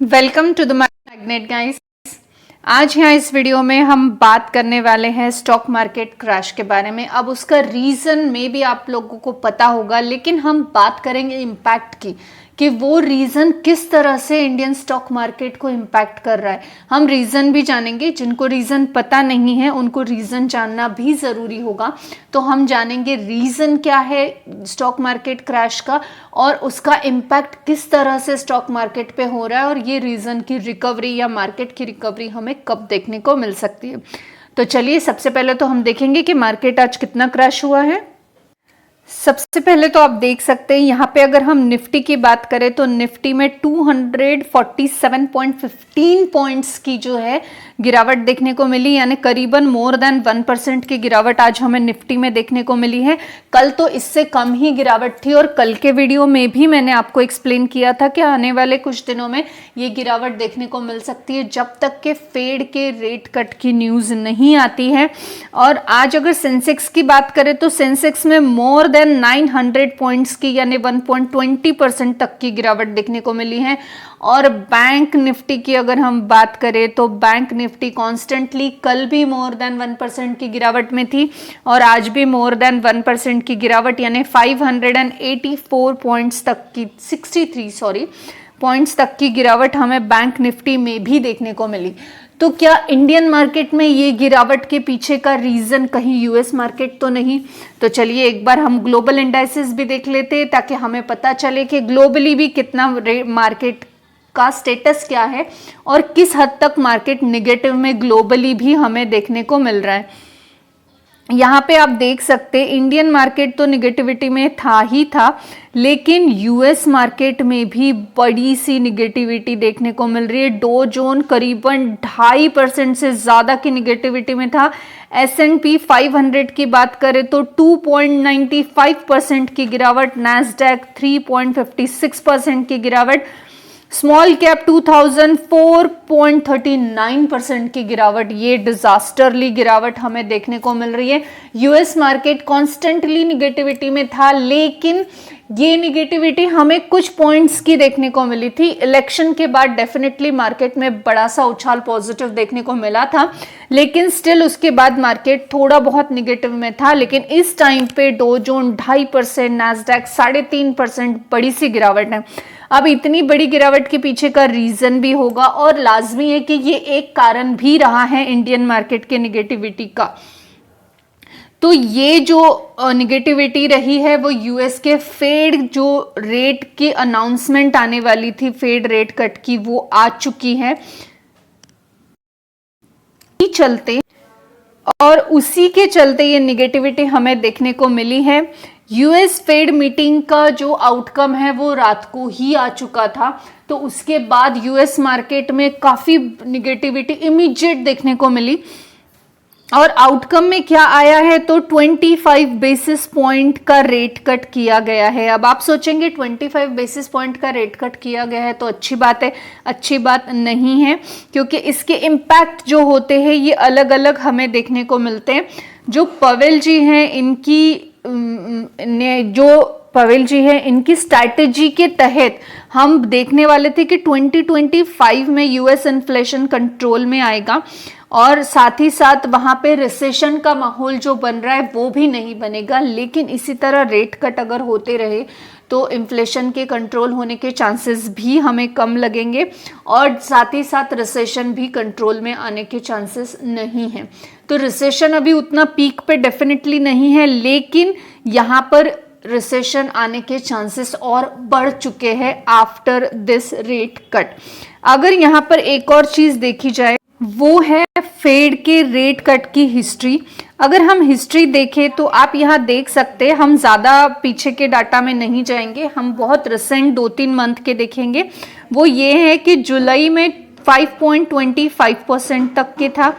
Welcome to the magnet guys. आज यहाँ इस वीडियो में हम बात करने वाले हैं स्टॉक मार्केट क्रैश के बारे में। अब उसका रीज़न में भी आप लोगों को पता होगा, लेकिन हम बात करेंगे इम्पैक्ट की कि वो रीज़न किस तरह से इंडियन स्टॉक मार्केट को इम्पैक्ट कर रहा है। हम रीज़न भी जानेंगे, जिनको रीज़न पता नहीं है उनको रीज़न जानना भी ज़रूरी होगा। तो हम जानेंगे रीज़न क्या है स्टॉक मार्केट क्रैश का और उसका इम्पैक्ट किस तरह से स्टॉक मार्केट पे हो रहा है, और ये रीज़न की रिकवरी या मार्केट की रिकवरी हमें कब देखने को मिल सकती है। तो चलिए, सबसे पहले तो हम देखेंगे कि मार्केट आज कितना क्रैश हुआ है। सबसे पहले तो आप देख सकते हैं यहाँ पे, अगर हम निफ्टी की बात करें तो निफ्टी में 247.15 पॉइंट्स की जो है गिरावट देखने को मिली, यानी करीबन मोर देन 1% की गिरावट आज हमें निफ्टी में देखने को मिली है। कल तो इससे कम ही गिरावट थी और कल के वीडियो में भी मैंने आपको एक्सप्लेन किया था कि आने वाले कुछ दिनों में ये गिरावट देखने को मिल सकती है जब तक के फेड के रेट कट की न्यूज़ नहीं आती है। और आज अगर सेंसेक्स की बात करें तो सेंसेक्स में मोर देन 900 पॉइंट्स की यानी 1.20% तक की गिरावट देखने को मिली है। और बैंक निफ्टी की अगर हम बात करें तो बैंक निफ्टी कॉन्स्टेंटली कल भी मोर देन 1% की गिरावट में थी और आज भी मोर देन 1% की गिरावट यानी 584 पॉइंट्स तक की 63 पॉइंट्स तक की गिरावट हमें बैंक निफ्टी में भी देखने को मिली। तो क्या इंडियन मार्केट में ये गिरावट के पीछे का रीजन कहीं यूएस मार्केट तो नहीं? तो चलिए एक बार हम ग्लोबल इंडाइसेस भी देख लेते हैं ताकि हमें पता चले कि ग्लोबली भी कितना मार्केट का स्टेटस क्या है और किस हद तक मार्केट निगेटिव में ग्लोबली भी हमें देखने को मिल रहा है। यहाँ पे आप देख सकते हैं इंडियन मार्केट तो निगेटिविटी में था ही था, लेकिन यूएस मार्केट में भी बड़ी सी निगेटिविटी देखने को मिल रही है। डो जोन करीबन 2.5% से ज़्यादा की निगेटिविटी में था। S&P 500 की बात करें तो 2.95% की गिरावट, नैस्डैक 3.56% की गिरावट, स्मॉल कैप 2000 4.39% की गिरावट। ये डिजास्टरली गिरावट हमें देखने को मिल रही है। यूएस मार्केट कॉन्स्टेंटली निगेटिविटी में था, लेकिन ये निगेटिविटी हमें कुछ पॉइंट्स की देखने को मिली थी। इलेक्शन के बाद डेफिनेटली मार्केट में बड़ा सा उछाल पॉजिटिव देखने को मिला था, लेकिन स्टिल उसके बाद मार्केट थोड़ा बहुत निगेटिव में था। लेकिन इस टाइम पे डो जोन 2.5%, नैस्डैक 3.5%, बड़ी सी गिरावट है। अब इतनी बड़ी गिरावट के पीछे का रीजन भी होगा और लाजमी है कि ये एक कारण भी रहा है इंडियन मार्केट के निगेटिविटी का। तो ये जो निगेटिविटी रही है वो यूएस के फेड जो रेट की अनाउंसमेंट आने वाली थी, फेड रेट कट की, वो आ चुकी है चलते, और उसी के चलते ये निगेटिविटी हमें देखने को मिली है। यूएस फेड मीटिंग का जो आउटकम है वो रात को ही आ चुका था, तो उसके बाद यूएस मार्केट में काफ़ी निगेटिविटी इमीडिएट देखने को मिली। और आउटकम में क्या आया है तो 25 बेसिस पॉइंट का रेट कट किया गया है। अब आप सोचेंगे 25 बेसिस पॉइंट का रेट कट किया गया है तो अच्छी बात है। अच्छी बात नहीं है, क्योंकि इसके इम्पैक्ट जो होते हैं ये अलग अलग हमें देखने को मिलते हैं। जो पवेल जी हैं इनकी स्ट्रैटेजी के तहत हम देखने वाले थे कि 2025 में यूएस इन्फ्लेशन कंट्रोल में आएगा और साथ ही साथ वहाँ पे रिसेशन का माहौल जो बन रहा है वो भी नहीं बनेगा। लेकिन इसी तरह रेट कट अगर होते रहे तो इन्फ्लेशन के कंट्रोल होने के चांसेस भी हमें कम लगेंगे और साथ ही साथ रिसेशन भी कंट्रोल में आने के चांसेस नहीं हैं। तो रिसेशन अभी उतना पीक पे डेफिनेटली नहीं है, लेकिन यहाँ पर रिसेशन आने के चांसेस और बढ़ चुके हैं आफ्टर दिस रेट कट। अगर यहाँ पर एक और चीज़ देखी जाए वो है फेड के रेट कट की हिस्ट्री। अगर हम हिस्ट्री देखें तो आप यहाँ देख सकते हैं, हम ज़्यादा पीछे के डाटा में नहीं जाएंगे, हम बहुत रिसेंट 2-3 मंथ के देखेंगे। वो ये है कि जुलाई में 5.25% तक के था,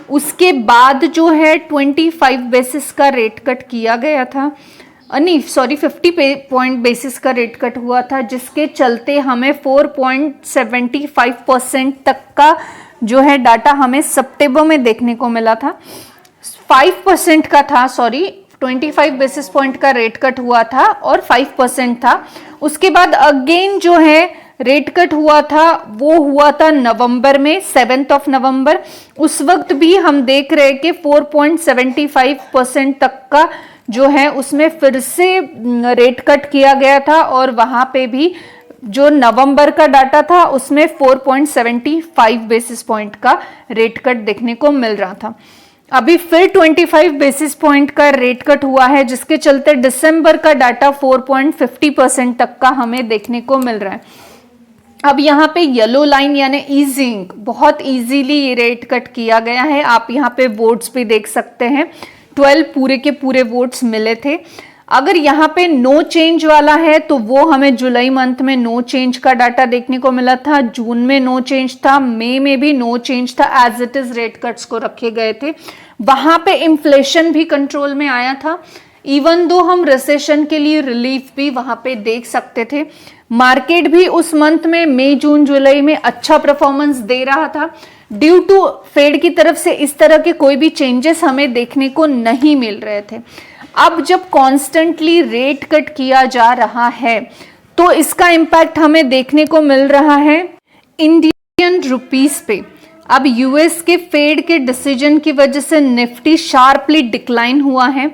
उसके बाद जो है 25 बेसिस का रेट कट किया गया था, नहीं सॉरी 50 पॉइंट बेसिस का रेट कट हुआ था, जिसके चलते हमें 4.75% तक का जो है डाटा हमें सितंबर में देखने को मिला था। 5% का था, सॉरी 25 बेसिस पॉइंट का रेट कट हुआ था और 5% था। उसके बाद अगेन जो है रेट कट हुआ था वो हुआ था नवंबर में, 7 नवंबर। उस वक्त भी हम देख रहे हैं कि 4.75% तक का जो है उसमें फिर से रेट कट किया गया था, और वहां पे भी जो नवंबर का डाटा था उसमें 4.75 बेसिस पॉइंट का रेट कट देखने को मिल रहा था। अभी फिर 25 बेसिस पॉइंट का रेट कट हुआ है, जिसके चलते दिसंबर का डाटा 4.50% तक का हमें देखने को मिल रहा है। अब यहाँ पे येलो लाइन यानी ईजिंग, बहुत इजीली ये रेट कट किया गया है। आप यहाँ पे वोट्स भी देख सकते हैं, 12 पूरे के पूरे वोट्स मिले थे। अगर यहाँ पे नो चेंज वाला है तो वो हमें जुलाई मंथ में नो चेंज का डाटा देखने को मिला था, जून में नो चेंज था, मई में भी नो चेंज था, as it is rate cuts को रखे गए थे। वहां पे इन्फ्लेशन भी कंट्रोल में आया था, इवन दो हम रिसेशन के लिए रिलीफ भी वहां पे देख सकते थे। मार्केट भी उस मंथ में मई जून जुलाई में अच्छा परफॉर्मेंस दे रहा था। ड्यू टू फेड की तरफ से इस तरह के कोई भी चेंजेस हमें देखने को नहीं मिल रहे थे। अब जब कॉन्स्टेंटली रेट कट किया जा रहा है तो इसका इम्पैक्ट हमें देखने को मिल रहा है इंडियन रुपीस पे। अब यूएस के फेड के डिसीजन की वजह से निफ्टी शार्पली डिक्लाइन हुआ है,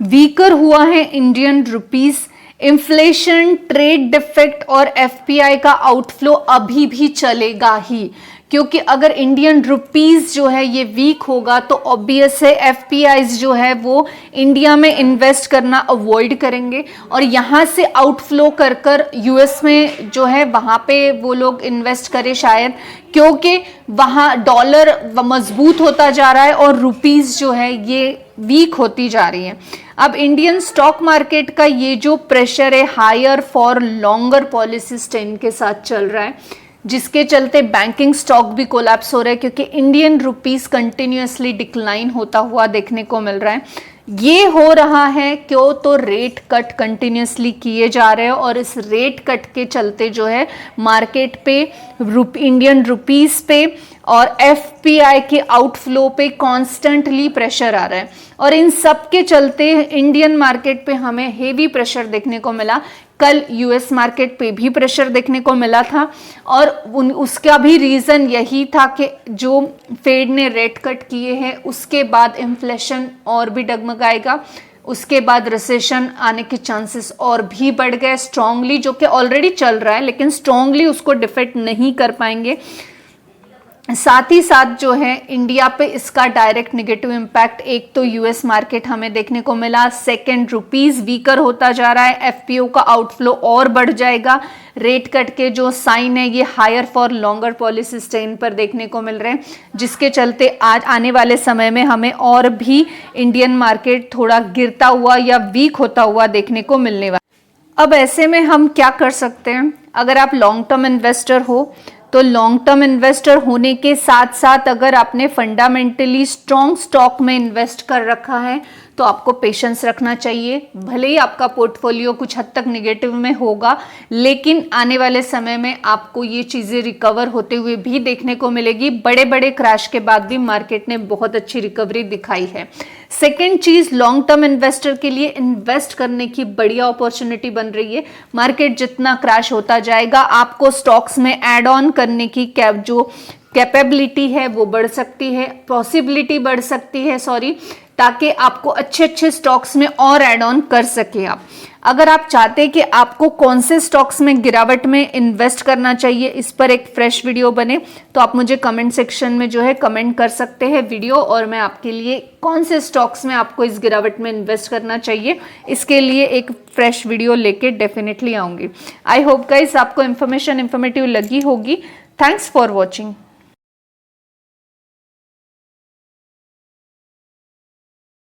वीकर हुआ है Indian rupees. Inflation, trade defect और एफपीआई का आउटफ्लो अभी भी चलेगा ही, क्योंकि अगर इंडियन रुपीस जो है ये वीक होगा तो ऑब्वियस है एफपीआईज जो है वो इंडिया में इन्वेस्ट करना अवॉइड करेंगे, और यहाँ से आउटफ्लो कर कर यूएस में जो है वहाँ पे वो लोग इन्वेस्ट करें शायद, क्योंकि वहाँ डॉलर मजबूत होता जा रहा है और रुपीस जो है ये वीक होती जा रही है। अब इंडियन स्टॉक मार्केट का ये जो प्रेशर है higher for longer policy stand के साथ चल रहा है, जिसके चलते बैंकिंग स्टॉक भी कोलैप्स हो रहा है, क्योंकि इंडियन रुपीस कंटिन्यूअसली डिक्लाइन होता हुआ देखने को मिल रहा है। ये हो रहा है क्यों, तो रेट कट कंटिन्यूअसली किए जा रहे हैं, और इस रेट कट के चलते जो है मार्केट पे इंडियन रुपीस पे और एफपीआई के आउटफ्लो पे कॉन्स्टेंटली प्रेशर आ रहा है, और इन सब के चलते इंडियन मार्केट पे हमें हेवी प्रेशर देखने को मिला। कल यूएस मार्केट पे भी प्रेशर देखने को मिला था, और उसका भी रीज़न यही था कि जो फेड ने रेट कट किए हैं उसके बाद इन्फ्लेशन और भी डगमगाएगा, उसके बाद रिसेशन आने के चांसेस और भी बढ़ गए स्ट्रांगली, जो कि ऑलरेडी चल रहा है लेकिन स्ट्रांगली उसको डिफेक्ट नहीं कर पाएंगे। साथ ही साथ जो है इंडिया पे इसका डायरेक्ट नेगेटिव इम्पैक्ट, एक तो यूएस मार्केट हमें देखने को मिला, सेकंड रुपीस वीकर होता जा रहा है, एफपीओ का आउटफ्लो और बढ़ जाएगा, रेट कट के जो साइन है ये higher for longer policy stand पर देखने को मिल रहे हैं, जिसके चलते आज आने वाले समय में हमें और भी इंडियन मार्केट थोड़ा गिरता हुआ या वीक होता हुआ देखने को मिलने वाला। अब ऐसे में हम क्या कर सकते हैं? अगर आप लॉन्ग टर्म इन्वेस्टर हो तो लॉन्ग टर्म इन्वेस्टर होने के साथ साथ अगर आपने फंडामेंटली स्ट्रॉन्ग स्टॉक में इन्वेस्ट कर रखा है तो आपको पेशेंस रखना चाहिए। भले ही आपका पोर्टफोलियो कुछ हद तक निगेटिव में होगा, लेकिन आने वाले समय में आपको ये चीज़ें रिकवर होते हुए भी देखने को मिलेगी। बड़े बड़े क्रैश के बाद भी मार्केट ने बहुत अच्छी रिकवरी दिखाई है। सेकेंड चीज़, लॉन्ग टर्म इन्वेस्टर के लिए इन्वेस्ट करने की बढ़िया अपॉर्चुनिटी बन रही है। मार्केट जितना क्रैश होता जाएगा आपको स्टॉक्स में ऐड ऑन करने की जो कैपेबिलिटी है वो बढ़ सकती है, पॉसिबिलिटी बढ़ सकती है ताकि आपको अच्छे अच्छे स्टॉक्स में और ऐड ऑन कर सके आप। अगर आप चाहते हैं कि आपको कौन से स्टॉक्स में गिरावट में इन्वेस्ट करना चाहिए, इस पर एक फ्रेश वीडियो बने तो आप मुझे कमेंट सेक्शन में जो है कमेंट कर सकते हैं वीडियो, और मैं आपके लिए कौन से स्टॉक्स में आपको इस गिरावट में इन्वेस्ट करना चाहिए इसके लिए एक फ्रेश वीडियो लेके डेफिनेटली आऊँगी। आई होप गाइस आपको इन्फॉर्मेटिव लगी होगी। Thanks for watching.